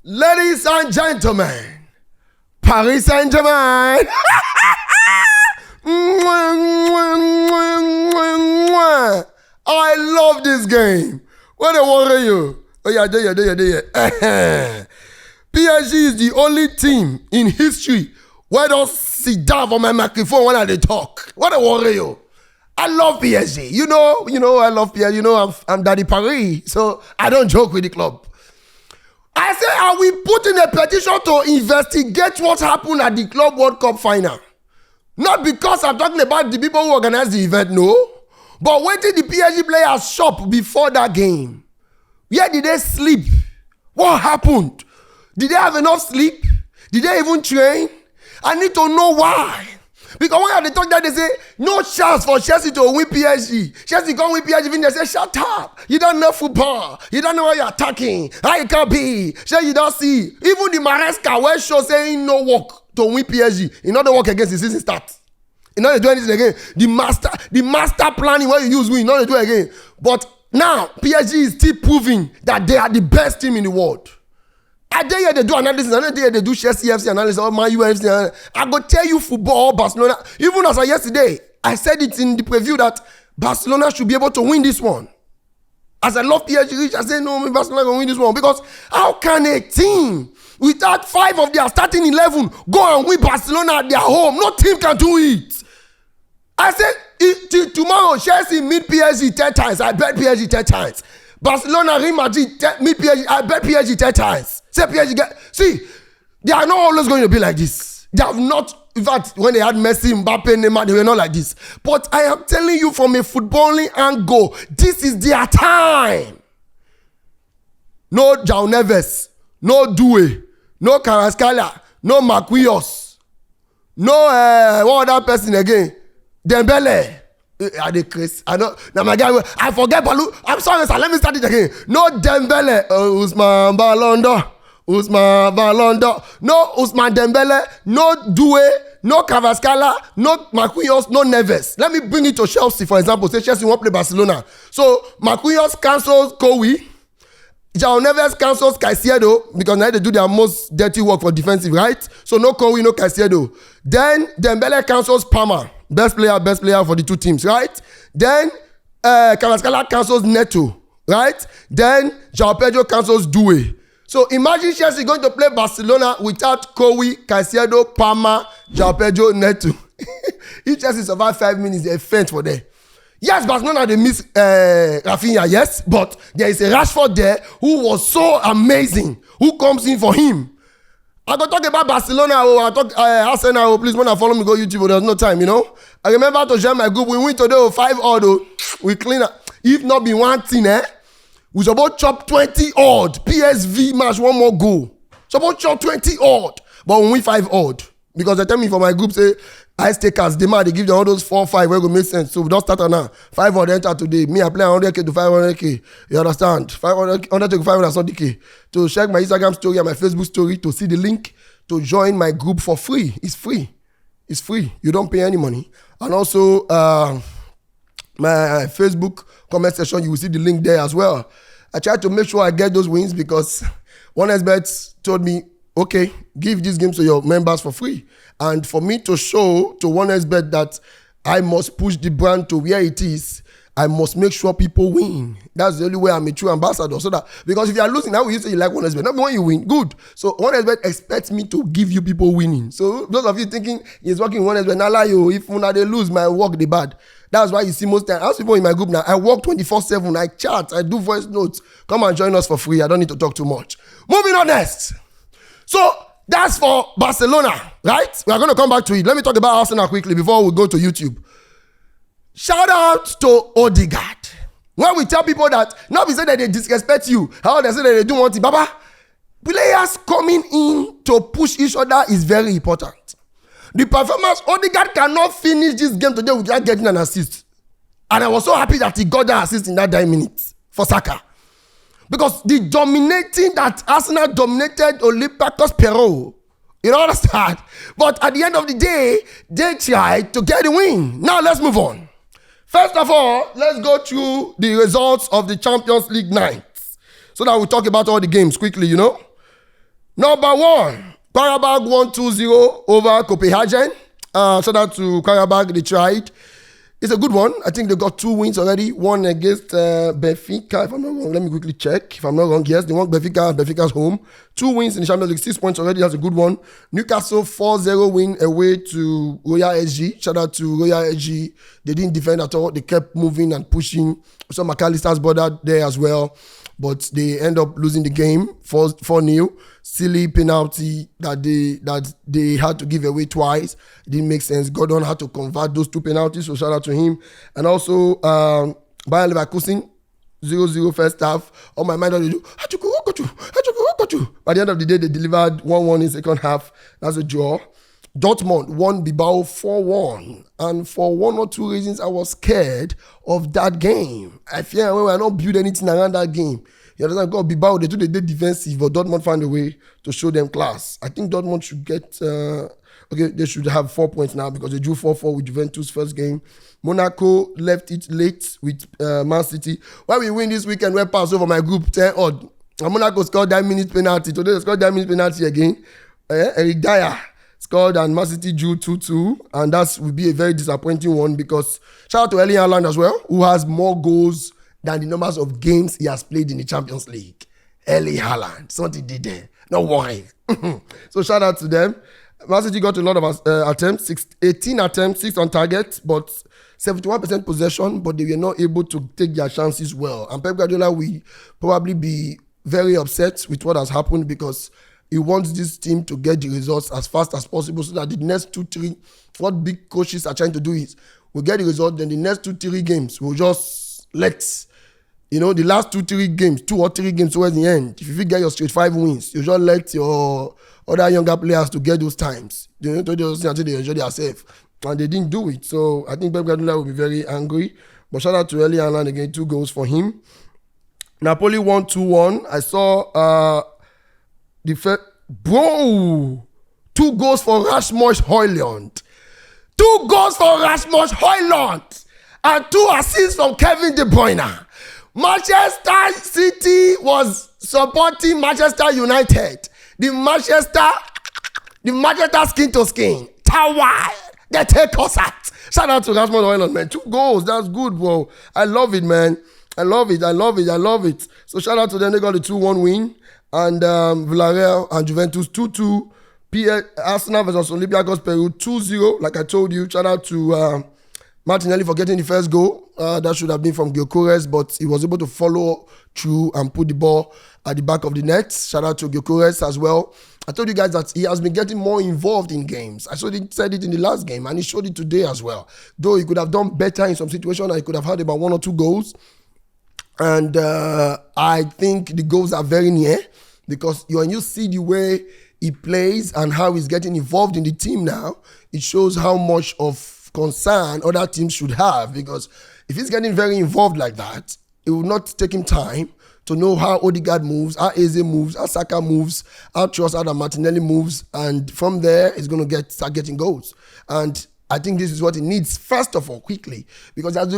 Ladies and gentlemen, Paris Saint-Germain. I love this game. What a warrior. Oh yeah, there. PSG is the only team in history where I don't sit down for my microphone when I talk. What a warrior. I love PSG. You know, I love PSG. You know, I'm Daddy Paris, so I don't joke with the club. I say, are we putting a petition to investigate what happened at the Club World Cup final? Not because I'm talking about the people who organized the event, no. But wait till the PSG players shop before that game. Where did they sleep? What happened? Did they have enough sleep? Did they even train? I need to know why. Because when they talk that, they say, no chance for Chelsea to win PSG. Chelsea can't win PSG. They say, shut up. You don't know football. You don't know where you're attacking. How it can be. Sure, you don't see. Even the Maresca, where show saying no work to win PSG. You know the work against the season start. You know they do anything again. The master planning where you use win. You know they do again. But now, PSG is still proving that they are the best team in the world. I dare you they do analysis. I dare they do Chelsea FC analysis or Man UFC. I go tell you football, Barcelona. Even as of yesterday, I said it in the preview that Barcelona should be able to win this one. As I love PSG, I say no, Barcelona will win this one because how can a team without 5 of their starting 11 go and win Barcelona at their home? No team can do it. I said tomorrow Chelsea meet PSG 10 times. I bet PSG 10 times. Barcelona, Real Madrid, meet PSG. I bet PSG 10 times. Say PSG see, they are not always going to be like this. They have not, in fact, when they had Messi, Mbappe, Neymar, they were not like this. But I am telling you from a footballing angle, this is their time. No João Neves, no Due, no Carrascal, no Marquinhos, no what other person again? Dembele. I decrease. I know. Now my guy, I forget Balu. I'm sorry, sir. Let me start it again. No Dembele. Ousmane Ballon d'Or. Ousmane Ballon d'Or. No Ousmane Dembele. No Due. No Carrascal. No Marquinhos. No Neves. Let me bring it to Chelsea, for example. Say Chelsea won't play Barcelona. So Marquinhos cancels Kowi. João Neves cancels Caicedo because now they do their most dirty work for defensive, right? So no Kowi, no Caicedo. Then Dembele cancels Palmer. Best player for the two teams, right? Then Carrascal cancels Neto, right? Then João Pedro cancels Due. So imagine Chelsea going to play Barcelona without Kowi, Caicedo, Palmer, João Pedro, Neto. If Chelsea survive 5 minutes, they faint for them. Yes, Barcelona they miss Rafinha, yes, but there is a Rashford there who was so amazing. Who comes in for him? I go talk about Barcelona. I talk Arsenal. Please, when I follow me, go YouTube. There's no time, you know. I remember to share my group. We win today 5-0. We clean up. If not be one thing, we supposed chop 20 odd. PSV match one more goal. Supposed chop 20 odd, but we win 5 odd because they tell me for my group say ice takers. They give them all those 4-5 where it go make sense. So we don't start now. 5 odd enter today. Me I play 100k to 500k. You understand? 100 to 500k. To check my Instagram story and my Facebook story to see the link to join my group for free. It's free. It's free. You don't pay any money. And also my Facebook comment section, you will see the link there as well. I try to make sure I get those wins because OneXBet told me, okay, give these games to your members for free. And for me to show to OneXBet that I must push the brand to where it is, I must make sure people win. That's the only way I'm a true ambassador. So that because if you are losing, how will you say you like OneXBet? Not when you win. Good. So OneXBet expects me to give you people winning. So those of you thinking he's working OneXBet, now lie you. If una they lose, my work they bad. That's why you see most times. I ask people in my group now. I work 24/7. I chat. I do voice notes. Come and join us for free. I don't need to talk too much. Moving on next. So that's for Barcelona, right? We are going to come back to it. Let me talk about Arsenal quickly before we go to YouTube. Shout out to Odegaard. When we tell people that, not be say that they disrespect you, how they say that they do want it, Baba, players coming in to push each other is very important. The performance, Odegaard cannot finish this game today without getting an assist. And I was so happy that he got that assist in that 9 minutes for Saka. Because the dominating that Arsenal dominated Olympiacos Peru, you don't understand? But at the end of the day, they tried to get the win. Now let's move on. First of all, let's go through the results of the Champions League nights so that we'll talk about all the games quickly, you know. Number one, Karabakh won 2-0 over Copenhagen. Shout out to Karabakh, they tried. It's a good one. I think they got 2 wins already. One against Benfica, if I'm not wrong. Let me quickly check. If I'm not wrong, yes, they won Benfica. Benfica's home. 2 wins in the Champions League, 6 points already. That's a good one. Newcastle 4-0 win away to Royal SG. Shout out to Royal SG. They didn't defend at all. They kept moving and pushing. So McAllister's bothered there as well. But they end up losing the game 4-0. Silly penalty that they had to give away twice. It didn't make sense. Gordon had to convert those 2 penalties, so shout out to him. And also, Bayer Leverkusen, 0-0 first half. On my mind, what do you do? By the end of the day, they delivered 1-1 in second half. That's a draw. Dortmund won Bilbao 4-1. And for 1 or 2 reasons, I was scared of that game. I fear we were not build anything around that game. You understand? God, Bilbao, they did defensive, but Dortmund found a way to show them class. I think Dortmund should get, they should have 4 points now because they drew 4-4 with Juventus first game. Monaco left it late with Man City. Why we win this weekend, we pass over my group 10 odd. And Monaco scored that minute penalty. Today they scored that minute penalty again. Eric Dyer scored and Man City drew 2-2. And that will be a very disappointing one because shout out to Erling Haaland as well, who has more goals than the numbers of games he has played in the Champions League. Erling Haaland, something did there. No worry. So shout out to them. Man City got a lot of attempts, 18 attempts, 6 on target, but 71% possession, but they were not able to take their chances well. And Pep Guardiola will probably be very upset with what has happened because he wants this team to get the results as fast as possible so that the next 2-3, what big coaches are trying to do is we'll get the result, then the next 2-3 games we'll just let, the last 2-3 games, 2 or 3 games towards the end, if you get your straight 5 wins, you just let your other younger players to get those times. They don't do those things until they enjoy themselves. And they didn't do it. So I think Pep Guardiola will be very angry. But shout out to Erling Haaland again, 2 goals for him. Napoli won 2-1. I saw the first... Bro! 2 goals for Rasmus Højlund. 2 goals for Rasmus Højlund. And 2 assists from Kevin De Bruyne. Manchester City was supporting Manchester United. The Manchester skin to skin. Tower. They take us out. Shout out to Rasmus Højlund, man. 2 goals. That's good, bro. I love it, man. I love it. So shout out to them. They got the 2-1 win. And Villarreal and Juventus 2-2. Arsenal versus Olympiacos Peru 2-0. Like I told you, shout out to Martinelli for getting the first goal. That should have been from Gyökeres, but he was able to follow through and put the ball at the back of the net. Shout out to Gyökeres as well. I told you guys that he has been getting more involved in games. I said it in the last game, and he showed it today as well. Though he could have done better in some situations, and he could have had about 1 or 2 goals. And I think the goals are very near because when you see the way he plays and how he's getting involved in the team now, it shows how much of concern other teams should have, because if he's getting very involved like that, it will not take him time to know how Odegaard moves, how Eze moves, how Saka moves, how Trossard and Martinelli moves, and from there he's going to start getting goals. And I think this is what he needs first of all, quickly, because there's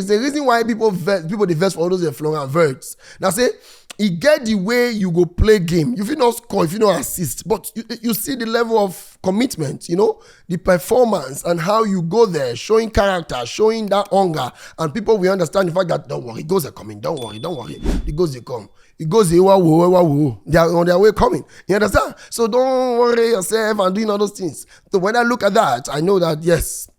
a reason why people invest for all those Florian Wirtz. Now say, he get the way you go play game. If you not score, if you not assist, but you see the level of commitment, the performance and how you go there, showing character, showing that hunger, and people will understand the fact that don't worry, goals are coming. Don't worry, the goals they come. It goes they are on their way coming. You understand? So don't worry yourself and doing all those things. So when I look at that, I know that yes,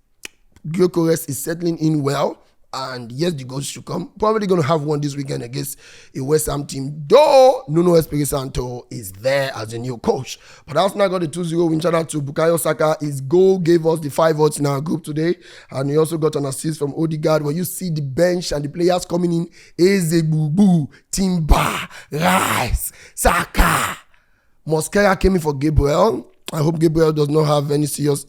Gyökeres is settling in well. And yes, the goals should come. Probably going to have one this weekend against a West Ham team. Though Nuno Espirito Santo is there as a new coach. But Arsenal got the 2-0 win. Shout out to Bukayo Saka. His goal gave us the 5 votes in our group today. And he also got an assist from Odegaard. Where you see the bench and the players coming in. Eze, Bubu, Timber, Rice, Saka. Mosquera came in for Gabriel. I hope Gabriel does not have any serious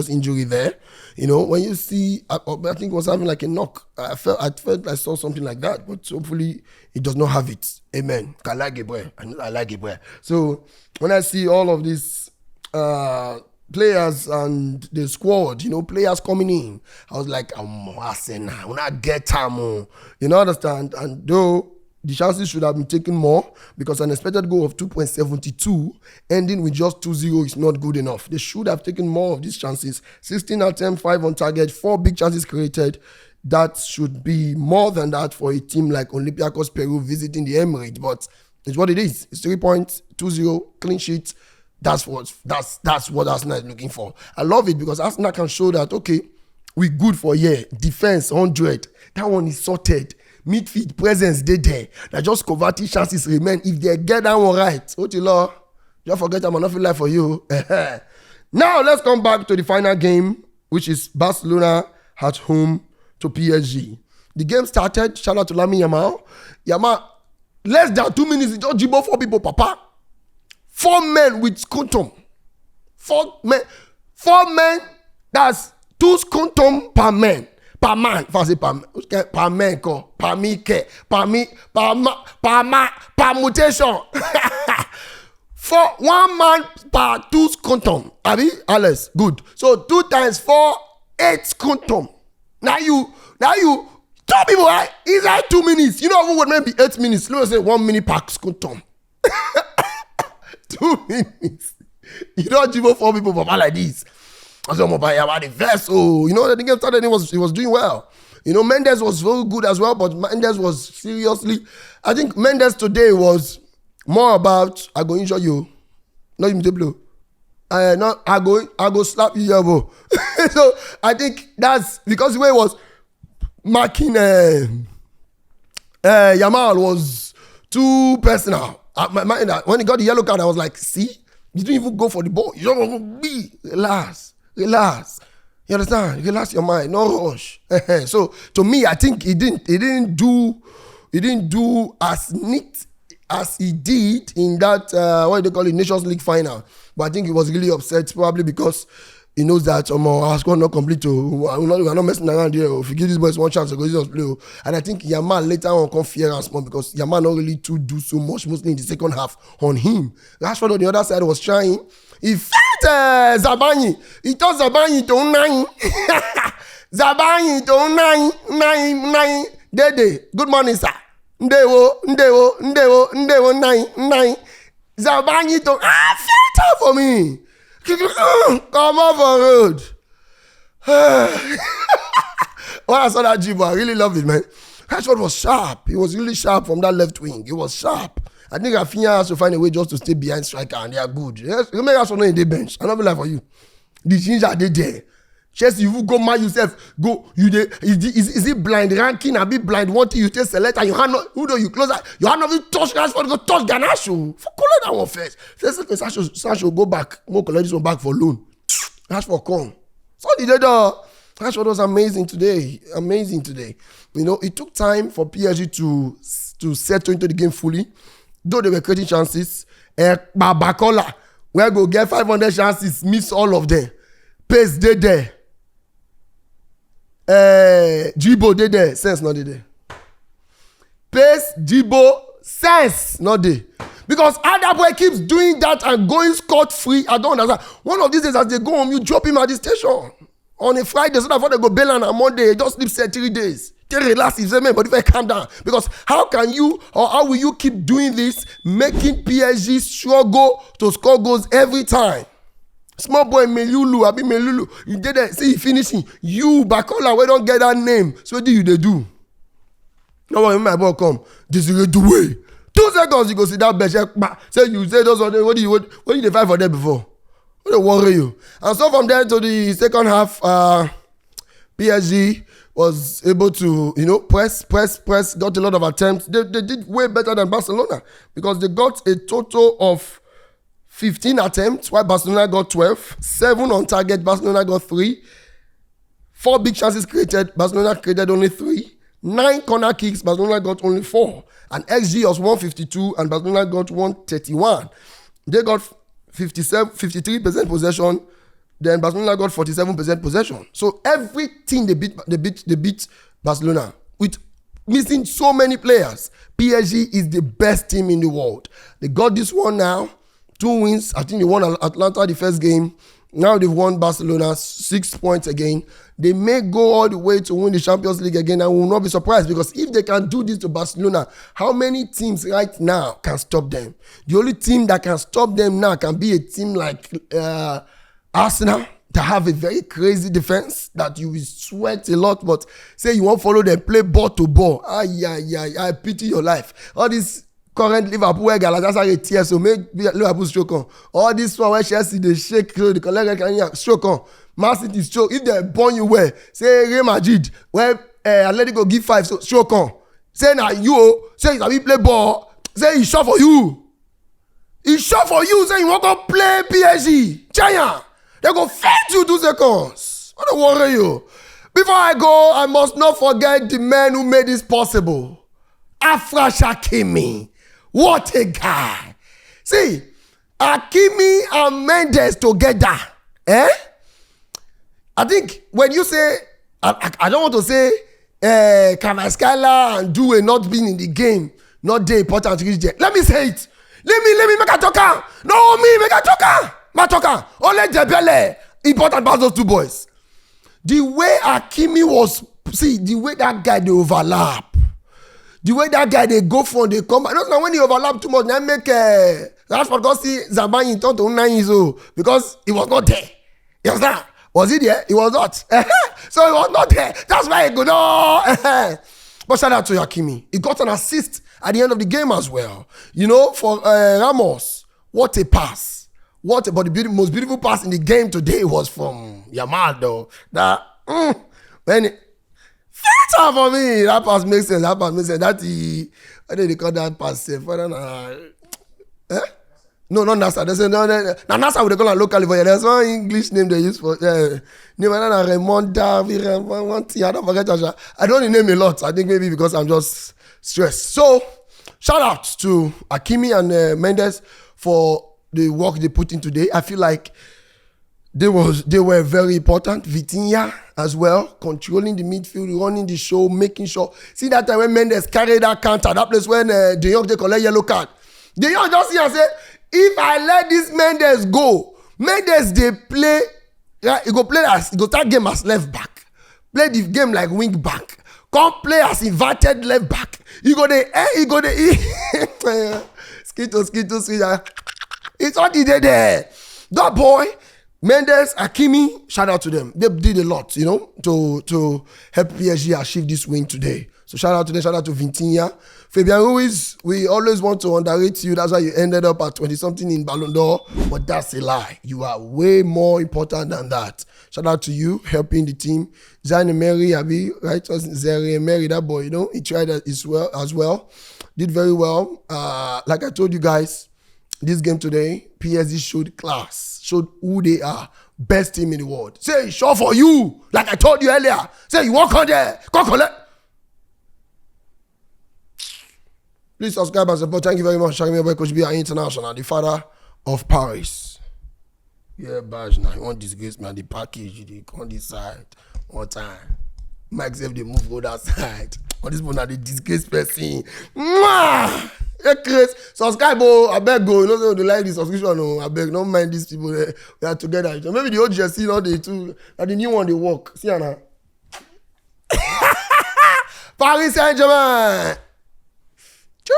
injury there. When you see, I think he was having like a knock. I felt I saw something like that, but hopefully he does not have it. Amen. I like Gabriel. I like Gabriel. So when I see all of these players and the squad, players coming in, I was like, I'm not get time. Understand? And though the chances should have been taken more because an expected goal of 2.72 ending with just 2-0 is not good enough. They should have taken more of these chances. 16 attempts, 5 on target, 4 big chances created. That should be more than that for a team like Olympiacos Peru visiting the Emirates. But it's what it is. It's 3 points, 2-0, clean sheet. That's what Arsenal is looking for. I love it because Arsenal can show that, okay, we're good for a year. Defense, 100. That one is sorted. Midfield presence, they there. That just converting chances remain. If they get that one right, Otilo, don't forget I'm not feel like for you. Now, let's come back to the final game, which is Barcelona at home to PSG. The game started. Shout out to Lamine Yamal. Yamal, less than 2 minutes, he just jibbo 4 people, papa. 4 men with scrotum. 4 men, that's 2 scrotum per man. Per man, if I say per man, per mutation. For 1 man per 2 scrotum. Abi, Alice, good. So 2 times 4, 8 scrotum. Now you, 2 people, right? It's like 2 minutes. You know who would maybe 8 minutes? Let me say 1 minute per scrotum. 2 minutes. You don't give 4 people papa like this. I said, about the vessel. You know, the game started, he was doing well. You know, Mendes was very good as well, but Mendes was seriously. I think Mendes today was more about I go injure you. Not even blue. I go slap you, bro. So I think that's because the way he was marking Yamal was too personal. When he got the yellow card, I was like, see, you didn't even go for the ball. You don't want to be relax. You understand? Relax your mind, no rush. So to me, I think he didn't do as neat as he did in that what do they call it, Nations League final. But I think he was really upset, probably because he knows that our squad not complete. We're not messing around here. If you give these boys 1 chance to go, just play. And I think Yamal later on come fear us more because Yamal not really to do so much, mostly in the second half on him. Rashford on the other side was trying. He felt Zabani. He told Zabani to 9. Zabani to 9. Dede. Good morning, sir. Ndewo, 9. Zabani to felt for me. Come on for road. When I saw that Jibo, I really loved it, man. Rashford was sharp. He was really sharp from that left wing. He was sharp. I think Rafinha has to find a way just to stay behind striker, and they are good. Yes, you make us know in the bench. I'm not be like for you. The ginger they there. Just you go mad yourself. Go you dey. Is it blind ranking? I be blind. One thing you take select and you hand not. Who do you close that? You hand not even touch Rashford. Go touch Garnacho. For collect that one first. Sancho go back. Go collect this one back for loan. Rashford come. So did they do? Rashford was amazing today. You know, it took time for PSG to settle into the game fully. Though they were creating chances, Babakola, where go get 500 chances, miss all of them. Pace they there. Jibo they there. Sense not there. Pace, Jibo, sense not there. Because other boy keeps doing that and going scot-free. I don't understand. One of these days as they go home, you drop him at the station. On a Friday, so that before they go bail on a Monday, just sleep 3 days. Take relax, you say, man, but if I calm down. Because how can you or how will you keep doing this, making PSG struggle to score goals every time? Small boy Melulu, you did that, see, finishing. You, Bakola, we don't get that name. So what do you do? No one, my ball come. This is the way. 2 seconds, you go see that bench. Say you say those are the, what did they fight for them before? What they worry you? And so from there to the second half, PSG was able to, press, got a lot of attempts. They did way better than Barcelona because they got a total of 15 attempts, while Barcelona got 12. 7 on target, Barcelona got 3. 4 big chances created, Barcelona created only 3. 9 corner kicks, Barcelona got only 4. And XG was 152 and Barcelona got 131. They got 53% possession. Then Barcelona got 47% possession. So everything they beat Barcelona with missing so many players. PSG is the best team in the world. They got this one now. 2 wins. I think they won Atlanta the first game. Now they've won Barcelona 6 points again. they may go all the way to win the Champions League again, and we will not be surprised, because if they can do this to Barcelona, how many teams right now can stop them? The only team that can stop them now can be a team like Arsenal, that have a very crazy defense that you will sweat a lot, but say you won't follow them, play ball to ball. I pity your life. All this current Liverpool where Galatasaray tear, so make Liverpool stroke on. All this one where Chelsea they shake, so the collect can stroke on. Man City stroke. If they burn you well, say Real Madrid where Atletico give 5, so stroke on. Say now you say we play ball. Say he shot for you. He shot for you. Say you want to play PSG. Giant. They go fight you 2 seconds. I don't worry you. Before I go, I must not forget the man who made this possible. Achraf Hakimi. What a guy. See, Hakimi and Mendes together. I think when you say, I don't want to say Kvaratskhelia and Due not being in the game, not the important to reach there. Let me say it. Let me make a talker. No, me make a talker. Matoka, only Debele, important about those 2 boys. The way Hakimi was, see, the way that guy they overlap, the way that guy they go for, they come back. Not when he overlap too much, they make Rashford go see Zabanyi turn to 9 years old because he was not there. You understand? Was he there? He was not. So he was not there. That's why he could not. But shout out to Hakimi. He got an assist at the end of the game as well. You know, for Ramos, what a pass. But the most beautiful pass in the game today was from Yamal, though. That when it filter for me, that pass makes sense. That pass makes sense. That how do they call that pass? No, not NASA. They say no. Now NASA would call it locally, but there's one English name they use for. Remonta. I don't name a lot. I think maybe because I'm just stressed. So shout out to Hakimi and Mendes for the work they put in today. I feel like they were very important. Vitinha as well, controlling the midfield, running the show, making sure. See that time when Mendes carried that counter, that place when De Jong they collect yellow card. De Jong just see and say, if I let this Mendes go, Mendes they play, he go start game as left back, play the game like wing back, come play as inverted left back. He go the skittle. It's all he did there. That boy, Mendes, Hakimi, shout out to them. They did a lot, you know, to help PSG achieve this win today. So shout out to them, shout out to Vitinha. Fabian Ruiz, we always want to underrate you. That's why you ended up at 20-something in Ballon d'Or. But that's a lie. You are way more important than that. Shout out to you, helping the team. Zayn Emery, right? Zayn Emery, that boy, you know, he tried as well. Did very well. Like I told you guys, this game today, PSG showed class, showed who they are. Best team in the world. Say, sure for you. Like I told you earlier. Say, you walk on there. Go collect. Please subscribe and support. Thank you very much. Shaggy Boy Coach B International, the father of Paris. Yeah, badge now. You want disgrace me on the package. You come this side one time. Mike said they move go that side. On this one, the disgrace person. Mwah! Subscribe, I beg go. You know, they like the subscription. I beg, don't mind these people. We are together. Maybe the old jersey, not the two. The new one, they work. See, Anna. Paris Saint-Germain. Choo!